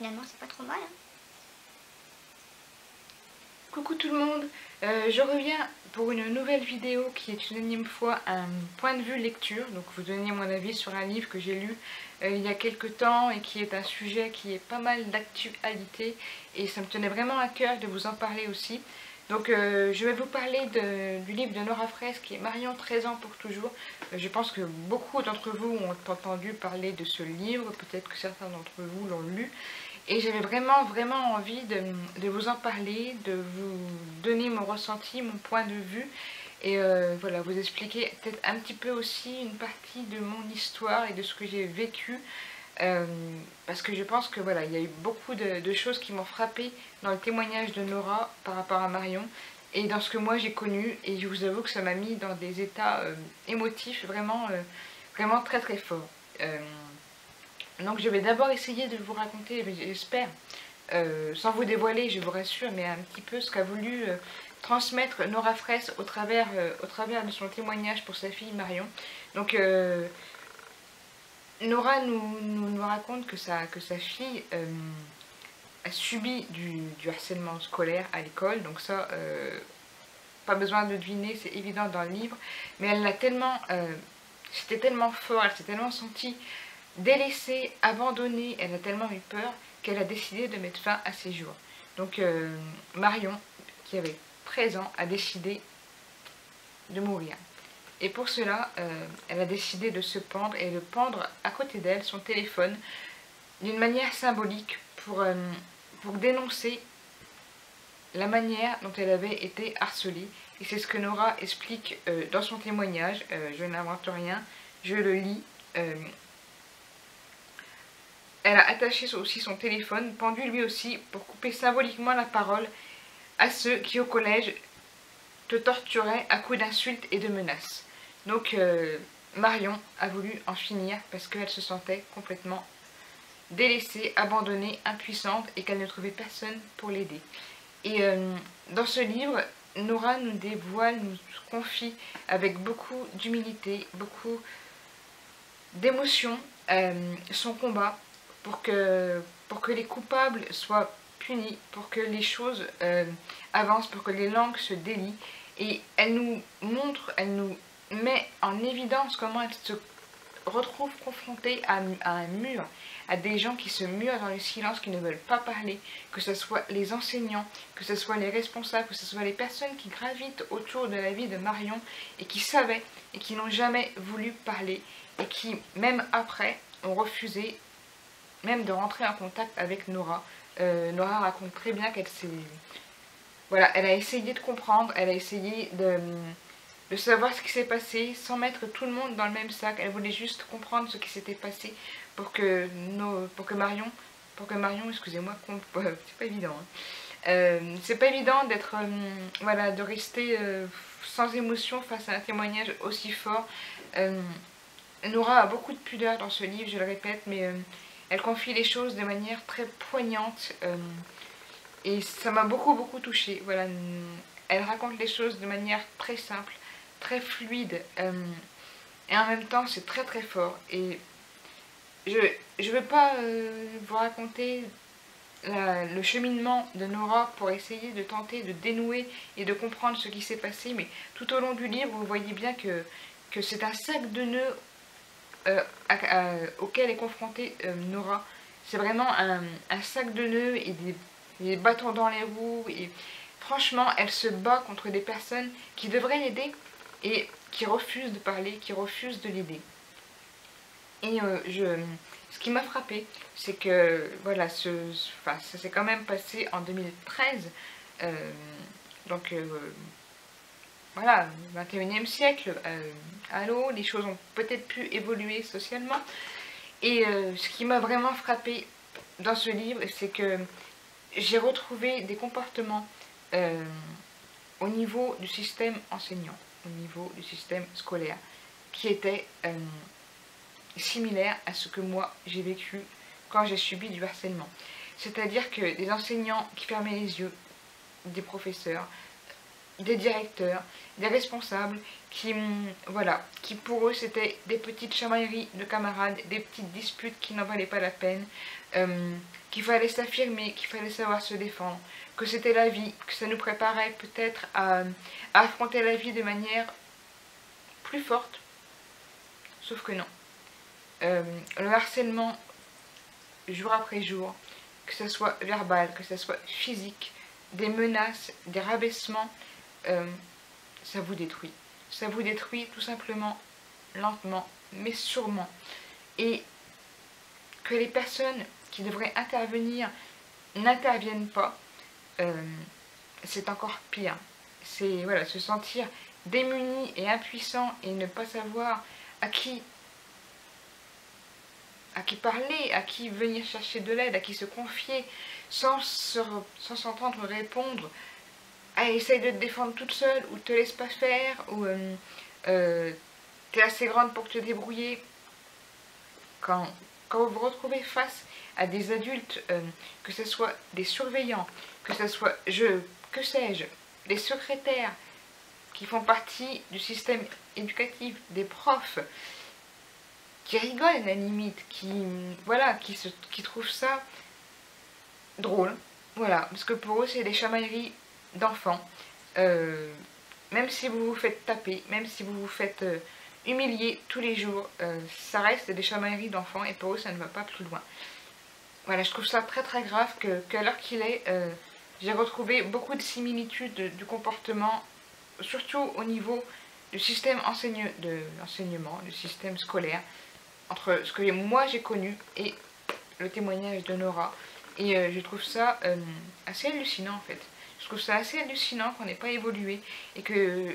finalement c'est pas trop mal. Hein. Coucou tout le monde, je reviens pour une nouvelle vidéo qui est une énième fois un point de vue lecture. Donc vous donner mon avis sur un livre que j'ai lu il y a quelques temps et qui est un sujet qui est pas mal d'actualité et ça me tenait vraiment à cœur de vous en parler aussi. Donc je vais vous parler du livre de Nora Fraisse qui est Marion 13 ans pour toujours. Je pense que beaucoup d'entre vous ont entendu parler de ce livre, peut-être que certains d'entre vous l'ont lu. Et j'avais vraiment envie de vous en parler, de vous donner mon ressenti, mon point de vue. Et voilà, vous expliquer peut-être un petit peu aussi une partie de mon histoire et de ce que j'ai vécu. Parce que je pense que voilà, il y a eu beaucoup de choses qui m'ont frappé dans le témoignage de Nora par rapport à Marion. Et dans ce que moi j'ai connu. Et je vous avoue que ça m'a mis dans des états émotifs vraiment très forts. Donc je vais d'abord essayer de vous raconter, j'espère, sans vous dévoiler, je vous rassure, mais un petit peu ce qu'a voulu transmettre Nora Fraisse au travers de son témoignage pour sa fille Marion. Donc Nora nous raconte que sa fille a subi du harcèlement scolaire à l'école, donc ça, pas besoin de deviner, c'est évident dans le livre, mais elle l'a tellement, c'était tellement fort, elle s'est tellement sentie délaissée, abandonnée, elle a tellement eu peur qu'elle a décidé de mettre fin à ses jours. Donc Marion, qui avait 13 ans, a décidé de mourir. Et pour cela, elle a décidé de se pendre et de pendre à côté d'elle son téléphone d'une manière symbolique pour dénoncer la manière dont elle avait été harcelée. Et c'est ce que Nora explique dans son témoignage. Je n'invente rien, je le lis. Elle a attaché aussi son téléphone, pendu lui aussi, pour couper symboliquement la parole à ceux qui au collège te torturaient à coups d'insultes et de menaces. Donc Marion a voulu en finir parce qu'elle se sentait complètement délaissée, abandonnée, impuissante et qu'elle ne trouvait personne pour l'aider. Et dans ce livre, Nora nous dévoile, nous confie avec beaucoup d'humilité, beaucoup d'émotion son combat pour que les coupables soient punis, pour que les choses avancent, pour que les langues se délient. Et elle nous montre, elle nous met en évidence comment elle se retrouve confrontée à un mur, à des gens qui se murent dans le silence, qui ne veulent pas parler, que ce soit les enseignants, que ce soit les responsables, que ce soit les personnes qui gravitent autour de la vie de Marion et qui savaient et qui n'ont jamais voulu parler et qui, même après, ont refusé même de rentrer en contact avec Nora. Nora raconte très bien qu'elle s'est... Voilà, elle a essayé de comprendre, elle a essayé de savoir ce qui s'est passé sans mettre tout le monde dans le même sac. Elle voulait juste comprendre ce qui s'était passé pour que Marion, excusez-moi, c'est pas évident. Hein. C'est pas évident d'être, voilà, de rester sans émotion face à un témoignage aussi fort. Nora a beaucoup de pudeur dans ce livre, je le répète, mais elle confie les choses de manière très poignante et ça m'a beaucoup touchée. Voilà, elle raconte les choses de manière très simple, très fluide et en même temps c'est très fort. Et je ne veux pas vous raconter le cheminement de Nora pour essayer de tenter de dénouer et de comprendre ce qui s'est passé, mais tout au long du livre vous voyez bien que c'est un sac de nœuds auquel est confrontée Nora. C'est vraiment un sac de nœuds et des bâtons dans les roues. Et franchement, elle se bat contre des personnes qui devraient l'aider et qui refusent de parler, qui refusent de l'aider. Et ce qui m'a frappée, c'est que voilà, ça s'est quand même passé en 2013. Donc voilà, 21e siècle, allô, les choses ont peut-être pu évoluer socialement. Et ce qui m'a vraiment frappée dans ce livre, c'est que j'ai retrouvé des comportements au niveau du système enseignant, au niveau du système scolaire, qui étaient similaires à ce que moi j'ai vécu quand j'ai subi du harcèlement. C'est-à-dire que des enseignants qui fermaient les yeux, des professeurs, des directeurs, des responsables voilà, qui pour eux c'était des petites chamailleries de camarades, des petites disputes qui n'en valaient pas la peine, qu'il fallait s'affirmer, qu'il fallait savoir se défendre, que c'était la vie, que ça nous préparait peut-être à affronter la vie de manière plus forte, sauf que non. Le harcèlement, jour après jour, que ce soit verbal, que ce soit physique, des menaces, des rabaissements, ça vous détruit. Ça vous détruit tout simplement, lentement, mais sûrement. Et que les personnes qui devraient intervenir n'interviennent pas, c'est encore pire. C'est voilà, se sentir démuni et impuissant et ne pas savoir à qui parler, à qui venir chercher de l'aide, à qui se confier, sans s'entendre répondre. Ah, essaye de te défendre toute seule, ou te laisse pas faire, ou t'es assez grande pour te débrouiller. Quand vous vous retrouvez face à des adultes, que ce soit des surveillants, que ce soit, que sais-je, des secrétaires qui font partie du système éducatif, des profs, qui rigolent à la limite, voilà, qui trouvent ça drôle, voilà, parce que pour eux c'est des chamailleries d'enfants, même si vous vous faites taper, même si vous vous faites humilier tous les jours, ça reste des chamailleries d'enfants et pour eux ça ne va pas plus loin. Voilà, je trouve ça très très grave qu'à l'heure qu'il est, j'ai retrouvé beaucoup de similitudes du comportement, surtout au niveau du système de l'enseignement, du système scolaire, entre ce que moi j'ai connu et le témoignage de Nora. Et je trouve ça assez hallucinant en fait. Je trouve ça assez hallucinant qu'on n'ait pas évolué et que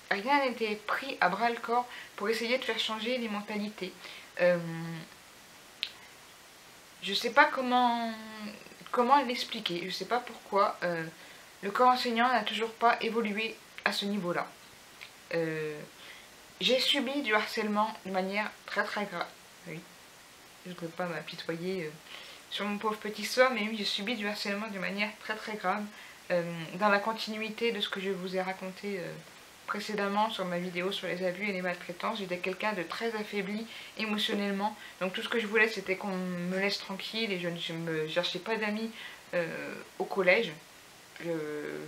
rien n'a été pris à bras le corps pour essayer de faire changer les mentalités. Je sais pas comment l'expliquer, je sais pas pourquoi le corps enseignant n'a toujours pas évolué à ce niveau-là. J'ai subi du harcèlement de manière très très grave. Oui, je ne voudrais pas m'apitoyer sur mon pauvre petit sort, mais oui, j'ai subi du harcèlement de manière très très grave, dans la continuité de ce que je vous ai raconté précédemment sur ma vidéo sur les abus et les maltraitances. J'étais quelqu'un de très affaibli émotionnellement, donc tout ce que je voulais c'était qu'on me laisse tranquille et je ne cherchais pas d'amis au collège.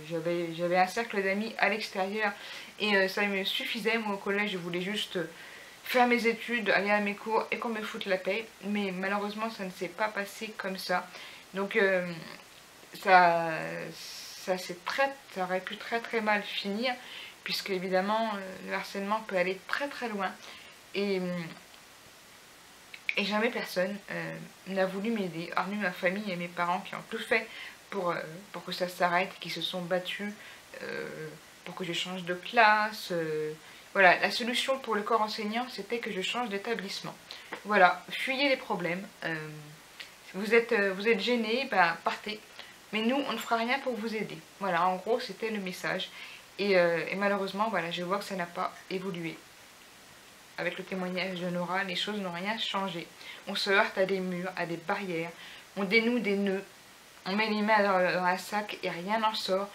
J'avais un cercle d'amis à l'extérieur et ça me suffisait. Moi au collège je voulais juste faire mes études, aller à mes cours et qu'on me foute la paix, mais malheureusement ça ne s'est pas passé comme ça. Donc ça aurait pu très très mal finir, puisque évidemment le harcèlement peut aller très très loin et jamais personne n'a voulu m'aider, hormis ma famille et mes parents qui ont tout fait pour que ça s'arrête, qui se sont battus pour que je change de classe. Voilà, la solution pour le corps enseignant, c'était que je change d'établissement. Voilà, fuyez les problèmes. Vous êtes gêné, ben partez. Mais nous, on ne fera rien pour vous aider. Voilà, en gros, c'était le message. Et malheureusement, voilà, je vois que ça n'a pas évolué. Avec le témoignage de Nora, les choses n'ont rien changé. On se heurte à des murs, à des barrières. On dénoue des nœuds. On met les mains dans un sac et rien n'en sort.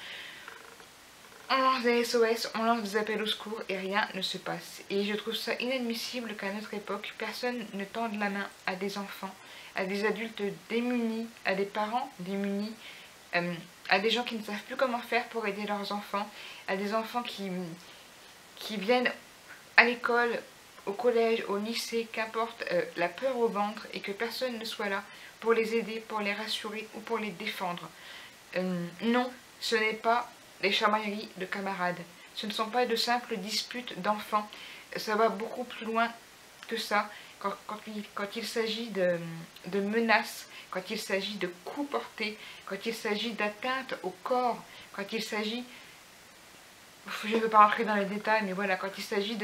On lance des SOS, on lance des appels au secours et rien ne se passe. Et je trouve ça inadmissible qu'à notre époque, personne ne tende la main à des enfants, à des adultes démunis, à des parents démunis, à des gens qui ne savent plus comment faire pour aider leurs enfants, à des enfants qui viennent à l'école, au collège, au lycée, qu'importe, la peur au ventre et que personne ne soit là pour les aider, pour les rassurer ou pour les défendre. Non, ce n'est pas des chamailleries de camarades. Ce ne sont pas de simples disputes d'enfants. Ça va beaucoup plus loin que ça. Quand il s'agit de menaces, quand il s'agit de coups portés, quand il s'agit d'atteinte au corps, quand il s'agit... Je ne veux pas rentrer dans les détails, mais voilà, quand il s'agit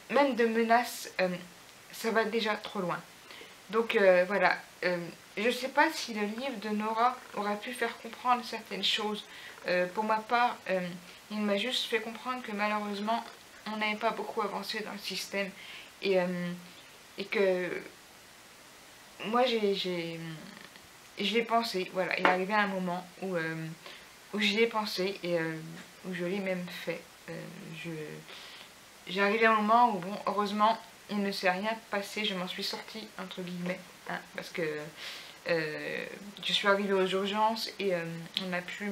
même de menaces, ça va déjà trop loin. Donc voilà, je ne sais pas si le livre de Nora aurait pu faire comprendre certaines choses. Pour ma part, il m'a juste fait comprendre que malheureusement, on n'avait pas beaucoup avancé dans le système. Et que moi, je l'ai pensé. Voilà, il est arrivé un moment où où j'y ai pensé et où je l'ai même fait. J'ai arrivé à un moment où, bon, heureusement, il ne s'est rien passé, je m'en suis sortie, entre guillemets, hein, parce que je suis arrivée aux urgences et on a pu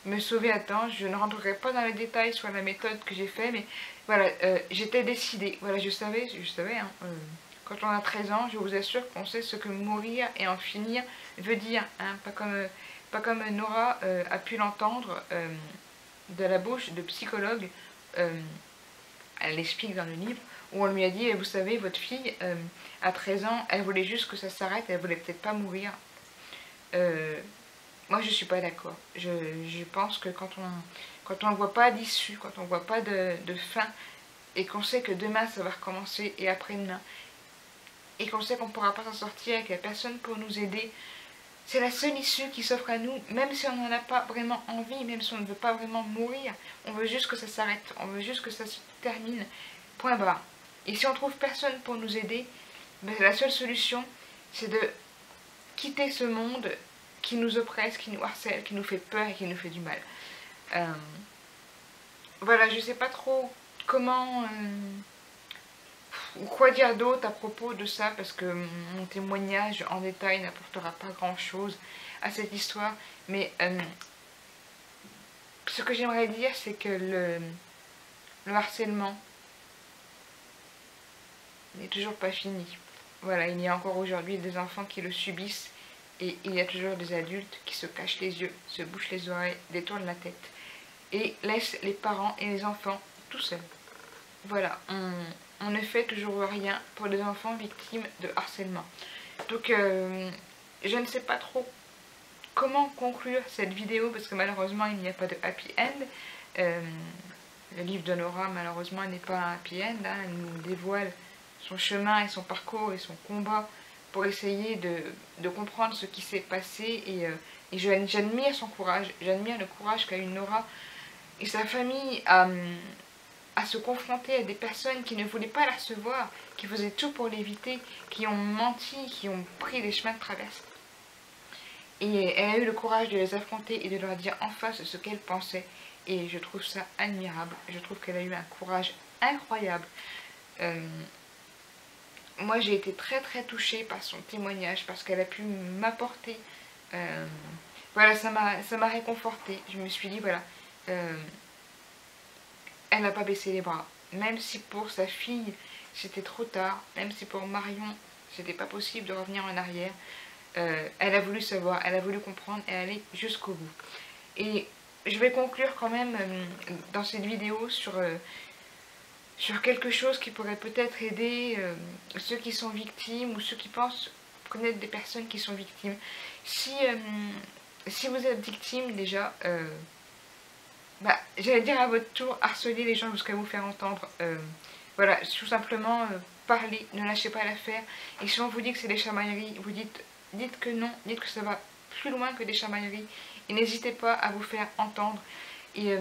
me sauver à temps. Je ne rentrerai pas dans les détails sur la méthode que j'ai fait, mais voilà, j'étais décidée. Voilà, je savais hein, quand on a 13 ans, je vous assure qu'on sait ce que mourir et en finir veut dire. Hein, pas comme Nora a pu l'entendre de la bouche de psychologue. Elle l'explique dans le livre, où on lui a dit, vous savez, votre fille, à 13 ans, elle voulait juste que ça s'arrête, elle voulait peut-être pas mourir. Moi, je suis pas d'accord. Je pense que quand on ne voit pas d'issue, quand on ne voit pas de fin, et qu'on sait que demain, ça va recommencer, et après-demain, et qu'on sait qu'on ne pourra pas s'en sortir, qu'il n'y a personne pour nous aider, c'est la seule issue qui s'offre à nous, même si on n'en a pas vraiment envie, même si on ne veut pas vraiment mourir. On veut juste que ça s'arrête, on veut juste que ça se termine, point barre. Et si on trouve personne pour nous aider, ben la seule solution, c'est de quitter ce monde qui nous oppresse, qui nous harcèle, qui nous fait peur et qui nous fait du mal. Voilà, je sais pas trop comment ou quoi dire d'autre à propos de ça, parce que mon témoignage en détail n'apportera pas grand chose à cette histoire, mais ce que j'aimerais dire, c'est que le harcèlement n'est toujours pas fini. Voilà, il y a encore aujourd'hui des enfants qui le subissent, et il y a toujours des adultes qui se cachent les yeux, se bouchent les oreilles, détournent la tête, et laissent les parents et les enfants tout seuls. Voilà, on ne fait toujours rien pour les enfants victimes de harcèlement. Donc, je ne sais pas trop comment conclure cette vidéo, parce que malheureusement, il n'y a pas de happy end. Le livre de Nora, malheureusement, n'est pas un happy end. Hein. Elle nous dévoile son chemin et son parcours et son combat pour essayer de comprendre ce qui s'est passé. Et j'admire son courage, j'admire le courage qu'a eu Nora et sa famille à se confronter à des personnes qui ne voulaient pas la recevoir, qui faisaient tout pour l'éviter, qui ont menti, qui ont pris des chemins de traverse. Et elle a eu le courage de les affronter et de leur dire en face ce qu'elle pensait. Et je trouve ça admirable. Je trouve qu'elle a eu un courage incroyable. Moi, j'ai été très très touchée par son témoignage, parce qu'elle a pu m'apporter. Voilà, ça m'a réconfortée. Je me suis dit, voilà, elle n'a pas baissé les bras. Même si pour sa fille, c'était trop tard, même si pour Marion, c'était pas possible de revenir en arrière, elle a voulu savoir, elle a voulu comprendre et aller jusqu'au bout. Et je vais conclure quand même dans cette vidéo sur quelque chose qui pourrait peut-être aider ceux qui sont victimes ou ceux qui pensent connaître des personnes qui sont victimes. Si vous êtes victime déjà, j'allais dire à votre tour, harceler les gens jusqu'à vous faire entendre. Voilà, tout simplement parler, ne lâchez pas l'affaire. Et si on vous dit que c'est des chamailleries, vous dites que non, dites que ça va plus loin que des chamailleries. Et n'hésitez pas à vous faire entendre. Et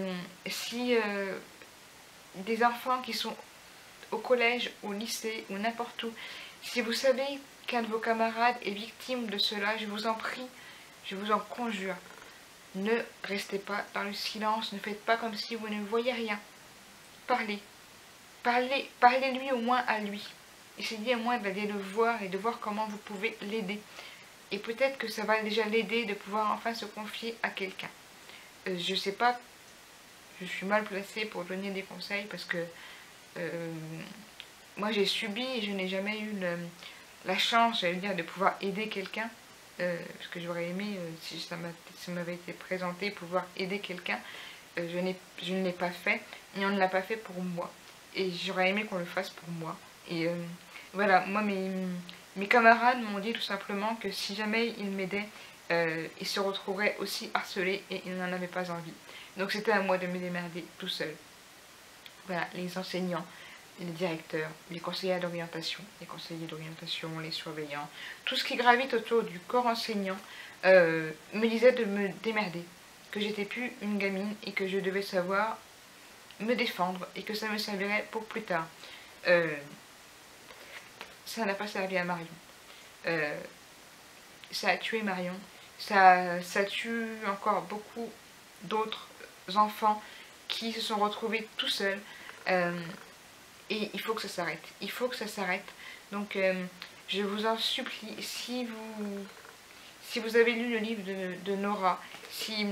si des enfants qui sont au collège, au lycée ou n'importe où, si vous savez qu'un de vos camarades est victime de cela, je vous en prie, je vous en conjure, ne restez pas dans le silence, ne faites pas comme si vous ne voyez rien. Parlez. Parlez-lui au moins à lui. Essayez au moins d'aller le voir et de voir comment vous pouvez l'aider. Et peut-être que ça va déjà l'aider de pouvoir enfin se confier à quelqu'un. Je sais pas, je suis mal placée pour donner des conseils parce que moi j'ai subi et je n'ai jamais eu la chance, j'allais dire, de pouvoir aider quelqu'un. Parce que j'aurais aimé, si ça m'avait été présenté, pouvoir aider quelqu'un. Je ne l'ai pas fait et on ne l'a pas fait pour moi. Et j'aurais aimé qu'on le fasse pour moi. Et voilà, moi mes camarades m'ont dit tout simplement que si jamais ils m'aidaient, ils se retrouveraient aussi harcelés et ils n'en avaient pas envie. Donc c'était à moi de me démerder tout seul. Voilà, les enseignants, les directeurs, les conseillers d'orientation, les surveillants, tout ce qui gravite autour du corps enseignant me disait de me démerder, que j'étais plus une gamine et que je devais savoir me défendre et que ça me servirait pour plus tard. Ça n'a pas servi à Marion. Ça a tué Marion ça tue encore beaucoup d'autres enfants qui se sont retrouvés tout seuls. Et il faut que ça s'arrête. Il faut que ça s'arrête. Donc je vous en supplie, si vous avez lu le livre de Nora, si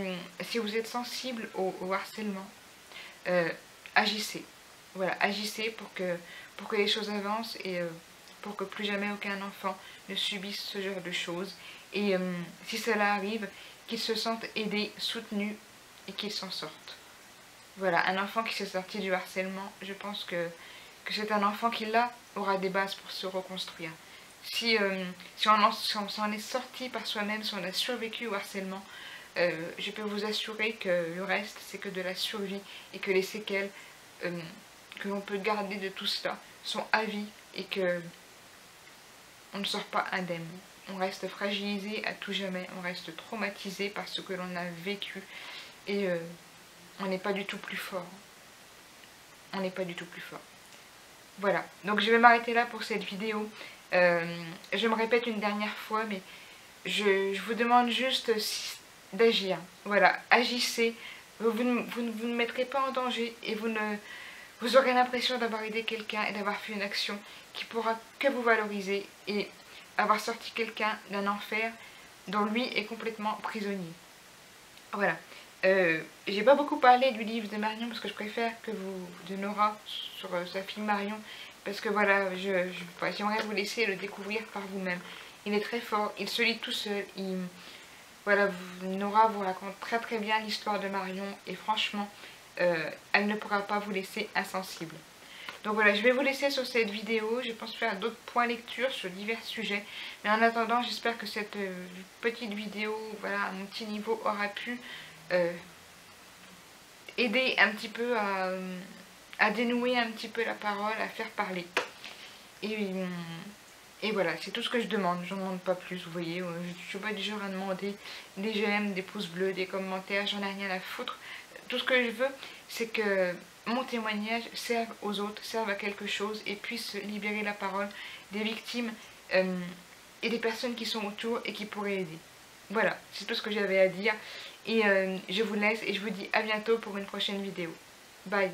vous êtes sensible au harcèlement, agissez. Voilà, agissez pour que les choses avancent et pour que plus jamais aucun enfant ne subisse ce genre de choses. Et si cela arrive, qu'ils se sentent aidés, soutenus et qu'ils s'en sortent. Voilà, un enfant qui s'est sorti du harcèlement, je pense que c'est un enfant qui là aura des bases pour se reconstruire. Si on s'en est sorti par soi-même, si on a survécu au harcèlement, je peux vous assurer que le reste c'est que de la survie et que les séquelles que l'on peut garder de tout cela sont à vie et que on ne sort pas indemne. On reste fragilisé à tout jamais, on reste traumatisé par ce que l'on a vécu et on n'est pas du tout plus fort. On n'est pas du tout plus fort. Voilà, donc je vais m'arrêter là pour cette vidéo. Je me répète une dernière fois, mais je vous demande juste d'agir. Voilà, agissez. Vous ne mettrez pas en danger et vous aurez l'impression d'avoir aidé quelqu'un et d'avoir fait une action qui pourra que vous valoriser et avoir sorti quelqu'un d'un enfer dont lui est complètement prisonnier. Voilà. J'ai pas beaucoup parlé du livre de Marion parce que je préfère que de Nora sur sa fille Marion, parce que voilà, j'aimerais vous laisser le découvrir par vous-même. Il est très fort, il se lit tout seul, voilà, Nora vous raconte très très bien l'histoire de Marion et franchement, elle ne pourra pas vous laisser insensible. Donc voilà, je vais vous laisser sur cette vidéo. Je pense faire d'autres points lecture sur divers sujets. Mais en attendant, j'espère que cette petite vidéo, voilà, à mon petit niveau, aura pu aider un petit peu à dénouer un petit peu la parole, à faire parler. Et voilà, c'est tout ce que je demande. J'en demande pas plus, vous voyez. Je ne suis pas du genre à demander des j'aime, des pouces bleus, des commentaires. J'en ai rien à foutre. Tout ce que je veux, c'est que mon témoignage serve aux autres, serve à quelque chose et puisse libérer la parole des victimes et des personnes qui sont autour et qui pourraient aider. Voilà, c'est tout ce que j'avais à dire. Et je vous laisse et je vous dis à bientôt pour une prochaine vidéo. Bye!